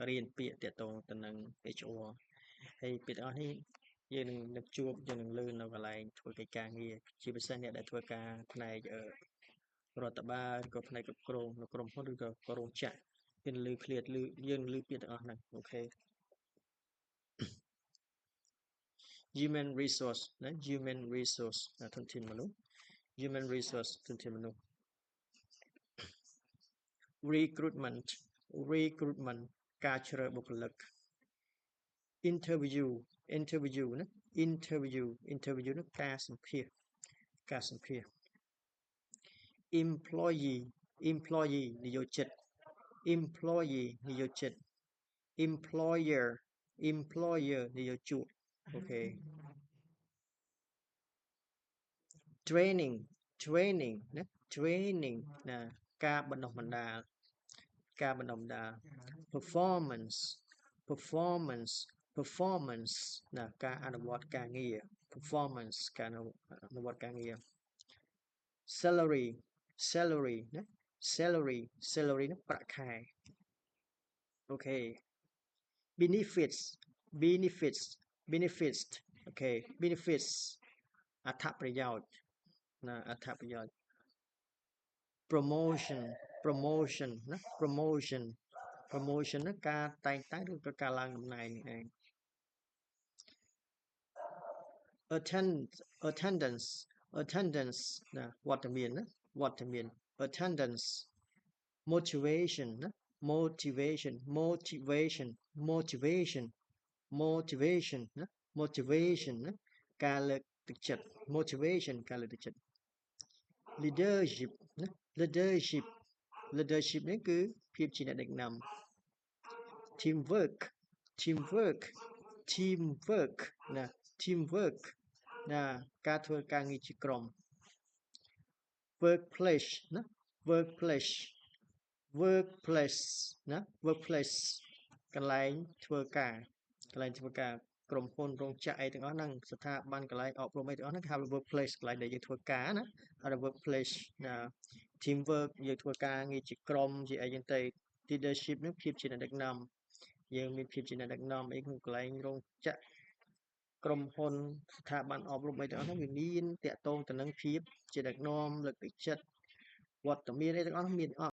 រៀនពាក្យតាក់ទងទៅនឹង HR ហើយពាក្យទាំងអស់នេះយើងនឹងជួបយើងនឹងលើនៅកន្លែងធ្វើកិច្ចការងារជាពិសេសអ្នកដែលធ្វើការផ្នែករដ្ឋបាលឬក៏ផ្នែកគ្រប់គ្រងនៅក្រុមហ៊ុនឬក៏រោងចក្រយើងលើឃ្លាតលើយើងលើពាក្យទាំងអស់ហ្នឹងអូខេ human resource ណា human resource ធនធានមនុស្ស human resource ធនធានមនុស្ស recruitment recruitment ការជ្រើសបុគ្គលិក interview interview ណា interview interview នោះការសម្ភាសន៍ employee employee និយោជិត employee និយោជិត employer employer និយោជកអូខេ training training ណា training ណាការបណ្ដុះបណ្ដាល performance performance performance ណាការអនុវត្តការងារ performance ការអនុវត្តការងារ salary salary ណា salary salary នោះប្រាក់ខែអូខេ benefits benefits benefits អូខេ benefits អត្ថប្រយោជន៍ណាអត្ថប្រយោជន៍ promotion promotion ណា promotion promotion នោះការតែងតាំងឬក៏ការឡើងតំណែងនេះឯង attendance attendance ណាវត្តមានណាវត្តមាន attendance motivation ណា motivation motivation motivation motivation ណា motivation ណាការលើកទឹកចិត្ត motivation ការលើកទឹកចិត្ត leadership ណា leadership leadership នេះគឺភាពជាអ្នកដឹកនាំ teamwork teamwork teamwork ណា teamwork ណាការធ្វើការងារជាក្រុម workplace ណា workplace workplace ណា workplace កន្លែងធ្វើការក្រុមហ៊ុនរោងចក្រអីទាំងអស់ហ្នឹងស្ថាប័នកន្លែងអប់រំអីទាំងអស់ហ្នឹងគេហៅ workplace កន្លែងដែលយើងធ្វើការណាហៅថា workplace ណា teamwork យើងធ្វើការងារជាក្រុមជាអីចឹងទៅ leadership ហ្នឹងភាពជាអ្នកដឹកនាំយើងមានភាពជាអ្នកដឹកនាំអីក្នុងកន្លែងរោងចក្រក្រុមហ៊ុនស្ថាប័នអប់រំអីទាំងអស់ហ្នឹងវាមានតាក់ទងទៅនឹងភាពជាដឹកនាំលើកទឹកចិត្តវត្តមានអីទាំងអស់មានអត់